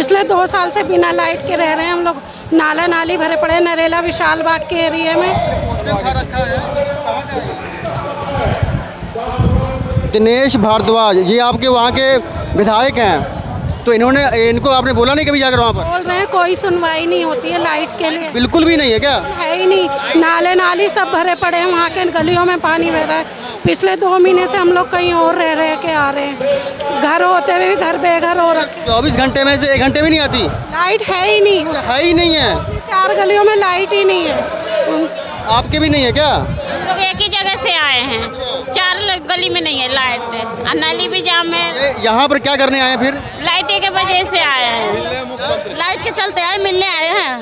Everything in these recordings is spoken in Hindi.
पिछले 2 साल से बिना लाइट के रह रहे हैं हम लोग। नाला नाली भरे पड़े हैं नरेला विशाल बाग के एरिया में। दिनेश भारद्वाज जी आपके वहाँ के विधायक हैं, तो इनको आपने बोला नहीं कभी जाकर वहाँ पर? बोल रहे हैं कोई सुनवाई नहीं होती है लाइट के लिए। बिल्कुल भी नहीं है क्या? है ही नहीं, नाले नाली सब भरे पड़े हैं, वहाँ के गलियों में पानी बह रहा है। पिछले 2 महीने से हम लोग कहीं और रह के आ रहे हैं, घर होते हुए भी घर बेघर हो रखे। 24 घंटे में से 1 घंटे भी नहीं आती? लाइट है ही नहीं, है ही नहीं है। 4 गलियों में लाइट ही नहीं है। आपके भी नहीं है क्या? हम लोग एक ही जगह से आए हैं, 4 गली में नहीं है लाइट, नाली भी जाम है। यहाँ पर क्या करने आए हैं फिर? लाइट के वजह से आए हैं, लाइट के चलते आए, मिलने आए हैं।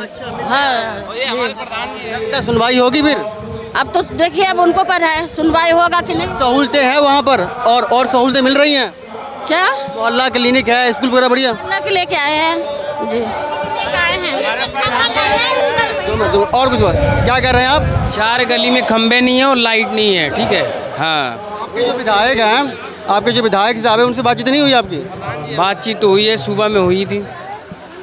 हाँ, सुनवाई होगी फिर? अब तो देखिए अब उनको पर है सुनवाई होगा कि नहीं। सहूलतें हैं वहाँ पर और सहूलतें मिल रही हैं क्या? मोहल्ला क्लिनिक है, स्कूल वगैरह बढ़िया? अल्लाह के लेके आए हैं जी, आए हैं। और कुछ बात क्या कर रहे हैं आप? 4 गली में खंबे नहीं है और लाइट नहीं है, ठीक है। हाँ, आपके जो विधायक हैं, आपके जो विधायक साहब हैं, उनसे बातचीत नहीं हुई आपकी? बातचीत तो हुई है, सुबह में हुई थी।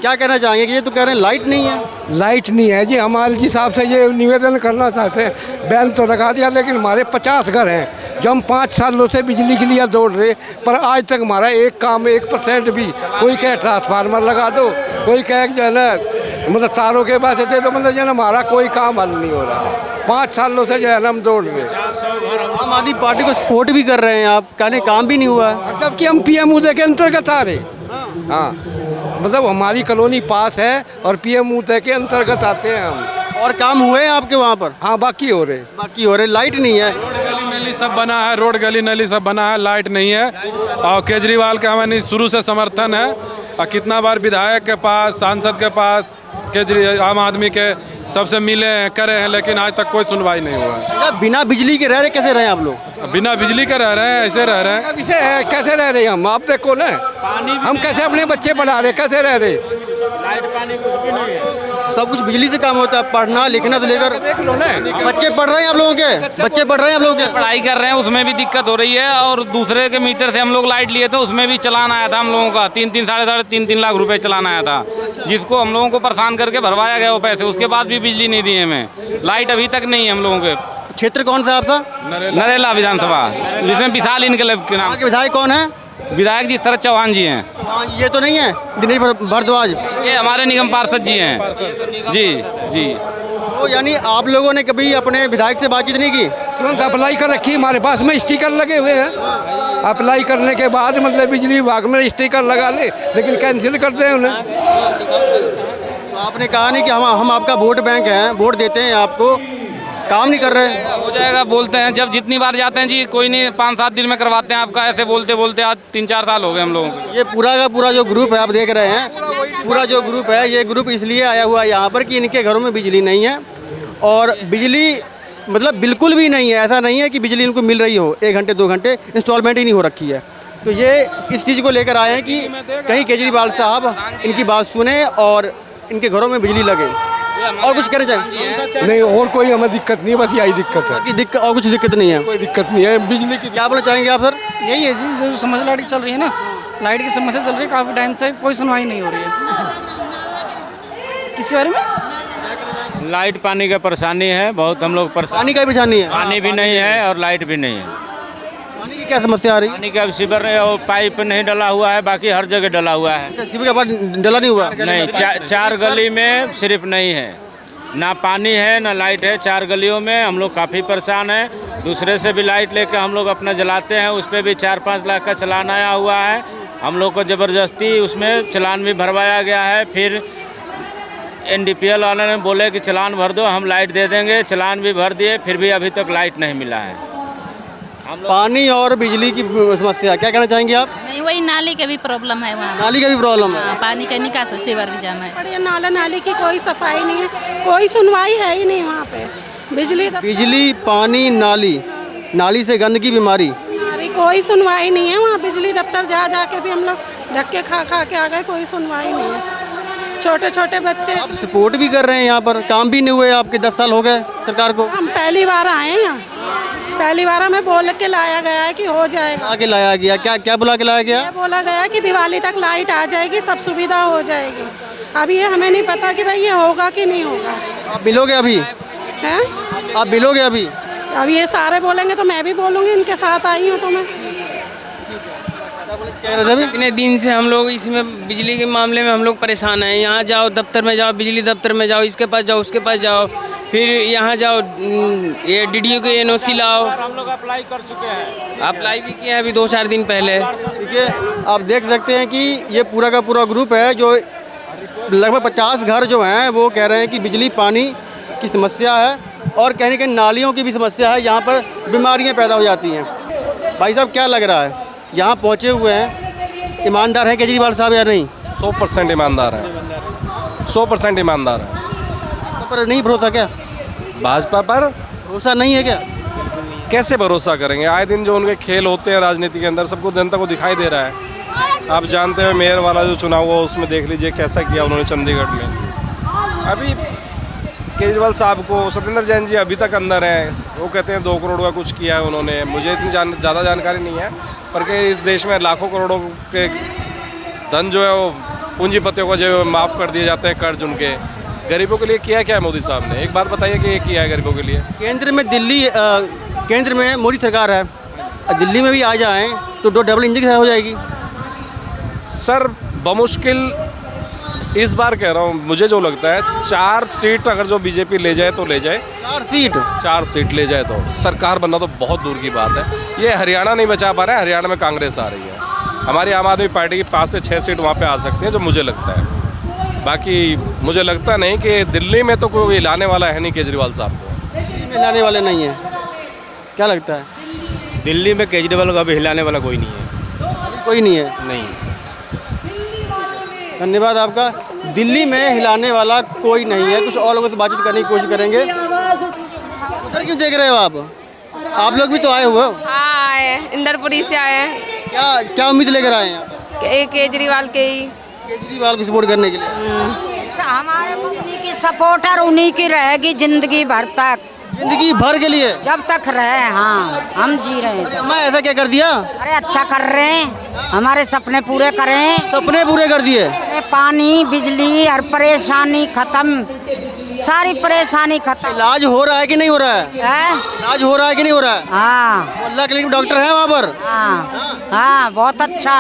क्या कहना चाहेंगे कि ये तो कह रहे हैं लाइट नहीं है? लाइट नहीं है जी। हमारे हिसाब से ये निवेदन करना चाहते हैं, बैन तो लगा दिया लेकिन हमारे 50 घर हैं जो हम 5 सालों से बिजली के लिए दौड़ रहे, पर आज तक हमारा एक काम 1% भी, कोई कहे ट्रांसफार्मर लगा दो, कोई कहे जो है ना मतलब तारों के पैसे दे दो, मतलब जो है ना हमारा कोई काम हल नहीं हो रहा। 5 सालों से जो है ना हम दौड़ रहे। आम आदमी पार्टी को सपोर्ट भी कर रहे हैं आप, कहने काम भी नहीं हुआ है। जबकि हम PMUदय के अंतर्गत आ रहे। हाँ, मतलब हमारी कॉलोनी पास है और PMUदय के अंतर्गत आते हैं हम। और काम हुए हैं आपके वहाँ पर? हाँ, बाकी हो रहे, लाइट नहीं है। गली नली सब बना है, रोड गली नली सब बना है, लाइट नहीं है। और केजरीवाल का हमें शुरू से समर्थन है, और कितना बार विधायक के पास, सांसद के पास, आम आदमी के सबसे मिले हैं, करे हैं, लेकिन आज तक कोई सुनवाई नहीं हुआ है। बिना बिजली के रह रहे कैसे रहे आप लोग? बिना बिजली के रह रहे हैं, ऐसे रह रहे हैं। अब इसे कैसे रह रहे हैं हम, आप देखो ना, हम कैसे अपने बच्चे पढ़ा रहे, कैसे रह रहे? लाइट पानी कुछ भी नहीं है। सब कुछ बिजली से काम होता है, पढ़ना लिखना से लेकर। देख लो ना, बच्चे पढ़ रहे हैं आप लोगों के? बच्चे पढ़ रहे हैं आप लोगों के? पढ़ाई कर रहे हैं, उसमें भी दिक्कत हो रही है। और दूसरे के मीटर से हम लोग लाइट लिए थे, उसमें भी चलान आया था हम लोगों का 3-3 लाख रुपए चलान आया था, जिसको हम लोगों को परेशान करके भरवाया गया वो पैसे। उसके बाद भी बिजली नहीं दी हमें, लाइट अभी तक नहीं है हम लोगों के। क्षेत्र कौन सा आपका? नरेला विधानसभा, जिसमें विशाल इनकलाब के नाम। आपके विधायक कौन है? विधायक जी शरद चौहान जी हैं। ये तो नहीं है दिनेश भारद्वाज? ये हमारे निगम पार्षद जी हैं जी जी। तो यानी आप लोगों ने कभी अपने विधायक से बातचीत नहीं की? तुरंत अप्लाई कर रखी, हमारे पास में स्टिकर लगे हुए हैं। अप्लाई करने के बाद मतलब बिजली विभाग में स्टिकर लगा ले, लेकिन कैंसिल कर दें उन्हें। तो आपने कहा नहीं कि हम आपका वोट बैंक हैं, वोट देते हैं आपको, काम नहीं कर रहे? हो जाएगा बोलते हैं, जब जितनी बार जाते हैं जी, कोई नहीं 5-7 दिन में करवाते हैं आपका, ऐसे बोलते बोलते आज 3-4 साल हो गए हम लोगों को। ये पूरा का पूरा जो ग्रुप है आप देख रहे हैं, पूरा जो ग्रुप है, ये ग्रुप इसलिए आया हुआ है यहाँ पर कि इनके घरों में बिजली नहीं है। और बिजली मतलब बिल्कुल भी नहीं है, ऐसा नहीं है कि बिजली इनको मिल रही हो 1 घंटे 2 घंटे, इंस्टॉलमेंट ही नहीं हो रखी है। तो ये इस चीज़ को लेकर आए हैं कि कहीं केजरीवाल साहब इनकी बात सुने और इनके घरों में बिजली लगे। और कुछ करे जाए? नहीं, और कोई हमें दिक्कत नहीं है, बस यही दिक्कत है। कि दिक्कत और कुछ दिक्कत नहीं है? कोई दिक्कत नहीं है बिजली की। क्या बोलना चाहेंगे आप सर? यही है जी, जो समस्या लाइट की चल रही है ना, लाइट की समस्या चल रही है काफ़ी टाइम से, कोई सुनवाई नहीं हो रही है। किसके बारे में? लाइट पानी का परेशानी है बहुत, हम लोग पानी का परेशानी है? पानी भी नहीं है और लाइट भी नहीं है। पानी की क्या समस्या आ रही है? पानी का सीवर और पाइप नहीं डला हुआ है, बाकी हर जगह डला हुआ है। शिविर का पानी डला नहीं हुआ? नहीं, 4 गली में सिर्फ नहीं है, ना पानी है ना लाइट है। 4 गलियों में हम लोग काफ़ी परेशान हैं। दूसरे से भी लाइट लेकर हम लोग अपना जलाते हैं, उस पर भी 4-5 लाख का चलान आया हुआ है। हम लोग को ज़बरदस्ती उसमें चलान भी भरवाया गया है। फिर NDPL वाले ने बोले कि चलान भर दो, हम लाइट दे देंगे, चलान भी भर दिए, फिर भी अभी तक लाइट नहीं मिला है। पानी और बिजली की समस्या, क्या कहना चाहेंगे आप? नहीं, वही नाली का भी प्रॉब्लम है वहाँ, नाली का भी प्रॉब्लम है? पानी का निकास सीवर भी जाम है। पड़े नाला नाली की कोई सफाई नहीं है, कोई सुनवाई है ही नहीं वहाँ पे। बिजली पानी नाली से गंदगी बीमारी, कोई सुनवाई नहीं है वहाँ। बिजली दफ्तर जा के भी हम लोग धक्के खा के आ गए, कोई सुनवाई नहीं है। छोटे छोटे बच्चे। आप सपोर्ट भी कर रहे हैं यहाँ पर, काम भी नहीं हुए आपके 10 साल हो गए सरकार को? हम पहली बार आए हैं यहाँ। पहली बार हमें बोल के लाया गया है कि हो जाएगा। आके लाया गया, क्या क्या बुला के लाया गया? ये बोला गया कि दिवाली तक लाइट आ जाएगी, सब सुविधा हो जाएगी। अभी ये हमें नहीं पता कि भाई ये होगा कि नहीं होगा। आप मिलोगे अभी? हैं? आप मिलोगे अभी? अब ये सारे बोलेंगे तो मैं भी बोलूँगी, इनके साथ आई हूँ तो मैं। कह रहे थे अभी? इतने दिन से हम लोग इसमें बिजली के मामले में हम लोग परेशान हैं। यहाँ जाओ दफ्तर में जाओ, बिजली दफ्तर में जाओ, इसके पास जाओ, उसके पास जाओ, फिर यहाँ जाओ, ये DDO के NOC लाओ। हम लोग अप्लाई कर चुके हैं, अप्लाई भी किए हैं अभी 2-4 दिन पहले। ठीक है, आप देख सकते हैं कि ये पूरा का पूरा ग्रुप है जो लगभग 50 घर जो हैं वो कह रहे हैं कि बिजली पानी की समस्या है और कहीं ना कहीं नालियों की भी समस्या है, यहाँ पर बीमारियाँ पैदा हो जाती हैं। भाई साहब क्या लग रहा है, यहाँ पहुँचे हुए हैं, ईमानदार हैं केजरीवाल साहब या नहीं? 100% ईमानदार है, 100% ईमानदार है। पर नहीं भरोसा क्या? भाजपा पर भरोसा नहीं है क्या? कैसे भरोसा करेंगे? आए दिन जो उनके खेल होते हैं राजनीति के अंदर सबको जनता को दिखाई दे रहा है। आप जानते हैं मेयर वाला जो चुनाव हुआ उसमें देख लीजिए कैसा किया उन्होंने चंडीगढ़ में। अभी केजरीवाल साहब को सत्येंद्र जैन जी अभी तक अंदर हैं, वो कहते हैं 2 करोड़ का कुछ किया है उन्होंने। मुझे इतनी ज़्यादा जानकारी नहीं है, पर कि इस देश में लाखों करोड़ों के धन जो है वो पूंजीपतियों को जो माफ़ कर दिए जाते हैं, कर्ज उनके। गरीबों के लिए किया क्या है मोदी साहब ने? एक बात बताइए कि ये किया है गरीबों के लिए? केंद्र में मोदी सरकार है, दिल्ली में भी आ जाएँ तो डबल इंजन की तरह हो जाएगी। सर बमुश्किल इस बार कह रहा हूँ, मुझे जो लगता है 4 सीट अगर जो बीजेपी ले जाए तो ले जाए। 4 सीट ले जाए तो सरकार बनना तो बहुत दूर की बात है। ये हरियाणा नहीं बचा पा रहा है, हरियाणा में कांग्रेस आ रही है। हमारी आम आदमी पार्टी की 5 से 6 सीट वहाँ पे आ सकती है जो मुझे लगता है। बाकी मुझे लगता नहीं कि दिल्ली में तो कोई हिलाने वाला है नहीं केजरीवाल साहब को। दिल्ली में हिलाने वाले नहीं है, क्या लगता है? दिल्ली में केजरीवाल को अभी हिलाने वाला कोई नहीं है। कोई नहीं है? नहीं। धन्यवाद आपका। दिल्ली में हिलाने वाला कोई नहीं है। कुछ और लोगों से बातचीत करने की कोशिश करेंगे। उधर क्यों देख रहे हो आप लोग भी तो आए हुए हो? हाँ आए हैं, इंदरपुरी से आए हैं। क्या उम्मीद लेकर आए हैं? केजरीवाल के ही, केजरीवाल को सपोर्ट करने के लिए। हमारे उन्हीं की सपोर्टर उन्हीं की रहेगी जिंदगी भर तक। जिंदगी भर के लिए? जब तक रहे। हाँ, हम जी रहे हैं। अम्मा ऐसा क्या कर दिया? अरे अच्छा कर रहे हैं, हमारे सपने पूरे करें। सपने पूरे कर दिए? पानी बिजली हर परेशानी खत्म, सारी परेशानी खत्म। इलाज हो रहा है कि नहीं हो रहा है? इलाज हो रहा है कि नहीं हो रहा है? हाँ। अल्लाह क्लिनिक डॉक्टर है वहाँ पर? हाँ बहुत अच्छा।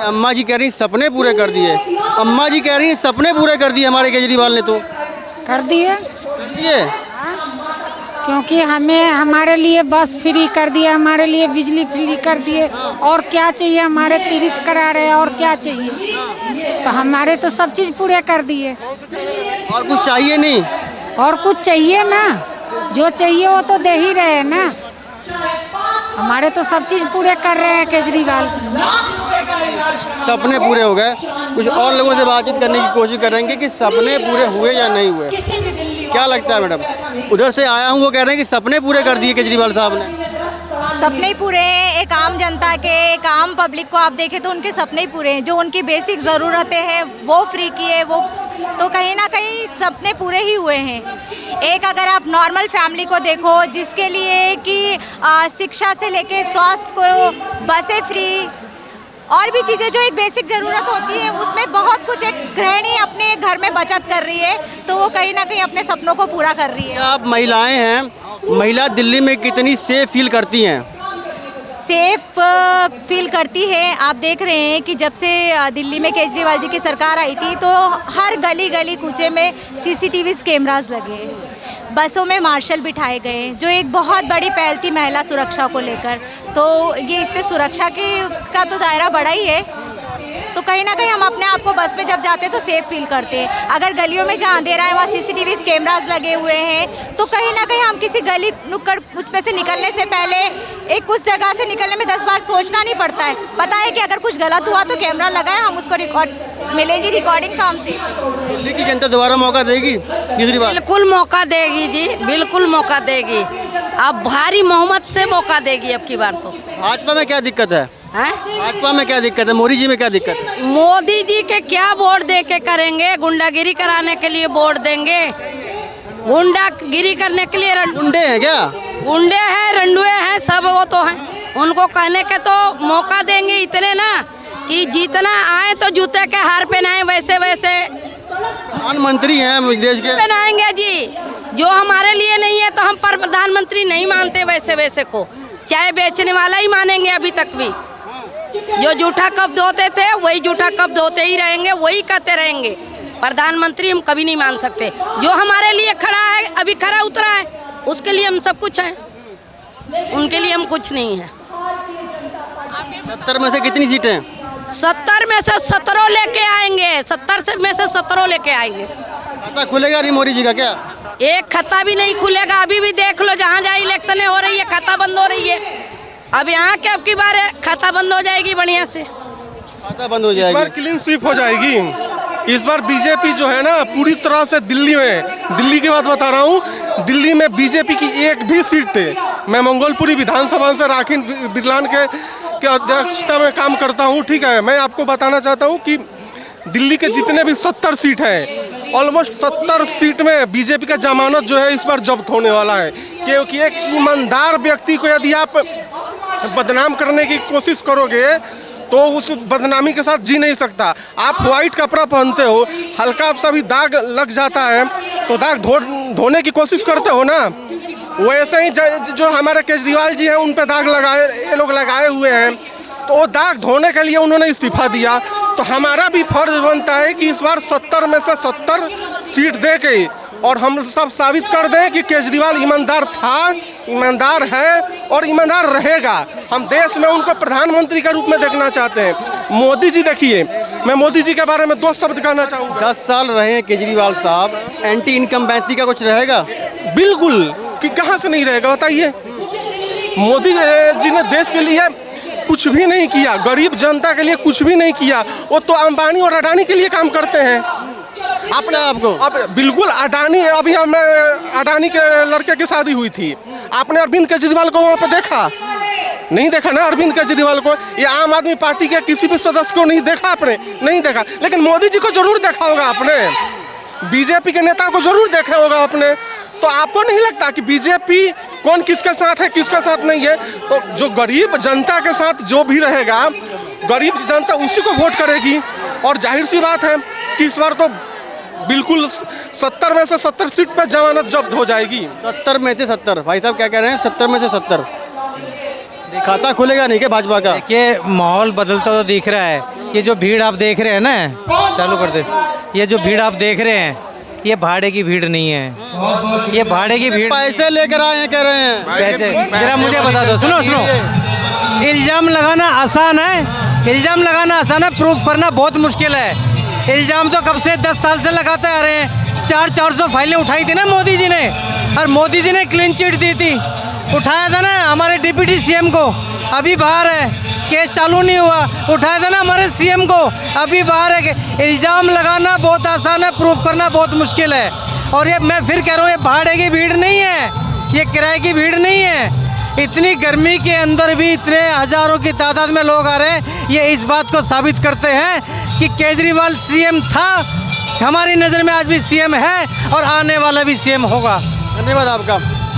अम्मा जी कह रही सपने पूरे कर दिए। अम्मा जी कह रही सपने पूरे कर दिए हमारे केजरीवाल ने। तो कर दिए, कर दिए क्योंकि हमारे लिए बस फ्री कर दिया, हमारे लिए बिजली फ्री कर दिए। और क्या चाहिए? हमारे तीर्थ करा रहे, और क्या चाहिए? तो हमारे तो सब चीज़ पूरे कर दिए। और कुछ चाहिए नहीं? और कुछ चाहिए ना, जो चाहिए वो तो दे ही रहे हैं ना। हमारे तो सब चीज़ पूरे कर रहे हैं केजरीवाल। सपने पूरे हो गए। कुछ और लोगों से बातचीत करने की कोशिश करेंगे कि सपने पूरे हुए या नहीं हुए। क्या लगता है मैडम? उधर से आया हूँ, वो कह रहे हैं कि सपने पूरे कर दिए केजरीवाल साहब ने। सपने ही पूरे हैं। एक आम जनता के, एक आम पब्लिक को आप देखें तो उनके सपने ही पूरे हैं। जो उनकी बेसिक ज़रूरतें हैं वो फ्री किए, वो तो कहीं ना कहीं सपने पूरे ही हुए हैं। एक अगर आप नॉर्मल फैमिली को देखो जिसके लिए कि शिक्षा से लेके स्वास्थ्य को, बसें फ्री और भी चीज़ें जो एक बेसिक ज़रूरत होती है, उसमें बहुत कुछ एक गृहिणी अपने घर में बचत कर रही है, तो वो कहीं ना कहीं अपने सपनों को पूरा कर रही है। आप महिलाएं हैं, महिला दिल्ली में कितनी सेफ फील करती हैं? सेफ फील करती है। आप देख रहे हैं कि जब से दिल्ली में केजरीवाल जी की सरकार आई थी तो हर गली गली कूचे में CCTV कैमरास लगे, बसों में मार्शल बिठाए गए, जो एक बहुत बड़ी पहल थी महिला सुरक्षा को लेकर। तो ये इससे सुरक्षा का तो दायरा बड़ा ही है। तो कहीं ना कहीं हम अपने आप को बस में जब जाते हैं तो सेफ फील करते हैं। अगर गलियों में जहाँ अंधेरा है वहाँ CCTV कैमरास लगे हुए हैं, तो कहीं ना कहीं हम किसी गली नुक्कड़ उसमें से निकलने से पहले एक उस जगह से निकलने में 10 बार सोचना नहीं पड़ता है। पता है कि अगर कुछ गलत हुआ तो कैमरा लगा है, हम उसको मिलेंगी रिकॉर्डिंग, तो हमसे दिल्ली की जनता दोबारा मौका देगी केजरीवाल? बिल्कुल मौका देगी जी, बिल्कुल मौका देगी। अब भारी मोहम्मद से मौका देगी अब की बार तो। भाजपा में क्या दिक्कत है? भाजपा में क्या दिक्कत है? मोदी जी में क्या दिक्कत है? मोदी जी के क्या वोट दे के करेंगे? गुंडागिरी कराने के लिए वोट देंगे, गुंडागिरी करने के लिए। गुंडे हैं क्या? गुंडे हैं, रंडुए हैं, सब वो तो हैं। उनको कहने के तो मौका देंगे इतने ना कि जीतना आए तो जूते के हार पहनाएं, वैसे वैसे प्रधानमंत्री हैं देश के। पहनाएंगे जी। जो हमारे लिए नहीं है तो हम प्रधानमंत्री नहीं मानते वैसे वैसे को, चाहे बेचने वाला ही मानेंगे। अभी तक भी जो जूठा कप धोते थे वही जूठा कप धोते ही रहेंगे, वही कहते रहेंगे। प्रधानमंत्री हम कभी नहीं मान सकते। जो हमारे लिए खड़ा है, अभी खड़ा उतरा है, उसके लिए हम सब कुछ हैं, उनके लिए हम कुछ नहीं है। 70 में से कितनी सीटें? 70 में से 17 लेके आएंगे, 70 में से 17 लेके आएंगे। खाता खुलेगा नहीं मोदी जी का क्या? एक खाता भी नहीं खुलेगा। अभी भी देख लो, जहाँ जहाँ इलेक्शनें हो रही है खाता बंद हो रही है। अब यहाँ के अब की बार खाता बंद हो जाएगी, बढ़िया से खाता बंद हो जाएगी। इस बार क्लीन स्वीप हो जाएगी। इस बार बीजेपी जो है ना पूरी तरह से दिल्ली की बात बता रहा हूँ, दिल्ली में बीजेपी की एक भी सीट मैं मंगोलपुरी विधानसभा से राखीन बिरलान के अध्यक्षता में काम करता हूँ। ठीक है, मैं आपको बताना चाहता हूँ कि दिल्ली के जितने भी 70 सीट हैं, ऑलमोस्ट 70 सीट में बीजेपी का जमानत जो है इस बार जब्त होने वाला है। क्योंकि एक ईमानदार व्यक्ति को यदि आप बदनाम करने की कोशिश करोगे तो उस बदनामी के साथ जी नहीं सकता। आप व्हाइट कपड़ा पहनते हो, हल्का सा भी दाग लग जाता है तो दाग धोने की कोशिश करते हो ना, वैसे ही जो हमारे केजरीवाल जी हैं उन पे दाग ये लोग लगाए हुए हैं, तो वो दाग धोने के लिए उन्होंने इस्तीफा दिया। तो हमारा भी फर्ज बनता है कि इस बार 70 में से 70 सीट दे के और हम सब साबित कर दें कि केजरीवाल ईमानदार था, ईमानदार है और ईमानदार रहेगा। हम देश में उनको प्रधानमंत्री के रूप में देखना चाहते हैं। मोदी जी देखिए, मैं मोदी जी के बारे में 2 शब्द कहना चाहूँगा। 10 साल रहे हैं केजरीवाल साहब, एंटी इनकम्बेंसी का कुछ रहेगा? बिल्कुल, कि कहाँ से नहीं रहेगा बताइए। मोदी जी ने देश के लिए कुछ भी नहीं किया, गरीब जनता के लिए कुछ भी नहीं किया। वो तो अंबानी और अडानी के लिए काम करते हैं। अपने आपको अब बिल्कुल अडानी, अभी अडानी के लड़के की शादी हुई थी, आपने अरविंद केजरीवाल को वहाँ पर देखा? नहीं देखा ना अरविंद केजरीवाल को। ये आम आदमी पार्टी के किसी भी सदस्य को नहीं देखा आपने, नहीं देखा। लेकिन मोदी जी को जरूर देखा होगा आपने, बीजेपी के नेता को जरूर देखा होगा आपने। तो आपको नहीं लगता कि बीजेपी कौन किसके साथ है, किसके साथ नहीं है? तो जो गरीब जनता के साथ जो भी रहेगा, गरीब जनता उसी को वोट करेगी। और जाहिर सी बात है कि इस बार तो बिल्कुल 70 में से 70 सीट पर जमानत जब्त हो जाएगी। 70 में से 70, भाई साहब क्या कह रहे हैं? 70 में से 70 खाता खुलेगा नहीं क्या भाजपा का? देखिए माहौल बदलता तो दिख रहा है। ये जो भीड़ आप देख रहे हैं ना, चालू कर दे। ये जो भीड़ आप देख रहे हैं ये भाड़े की भीड़ नहीं है, ये भाड़े की भीड़। पैसे लेकर आए हैं कह रहे हैं। पैसे जरा मुझे बता दो, सुनो सुनो। इल्ज़ाम लगाना आसान है, इल्ज़ाम लगाना आसान है, प्रूफ करना बहुत मुश्किल है। इल्ज़ाम तो कब से 10 साल से लगाते आ रहे हैं। 400 फाइलें उठाई थी ना मोदी जी ने, और मोदी जी ने क्लीन चिट दी थी। उठाया था ना हमारे डिप्टी सीएम को, अभी बाहर है, केस चालू नहीं हुआ। उठाया था ना हमारे सीएम को, अभी बाहर है। इल्ज़ाम लगाना बहुत आसान है, प्रूफ करना बहुत मुश्किल है। और ये मैं फिर कह रहा हूँ, ये भाड़े की भीड़ नहीं है, ये किराए की भीड़ नहीं है। इतनी गर्मी के अंदर भी इतने हज़ारों की तादाद में लोग आ रहे हैं, ये इस बात को साबित करते हैं कि केजरीवाल सीएम था, हमारी नज़र में आज भी सीएम है और आने वाला भी सीएम होगा। धन्यवाद आपका।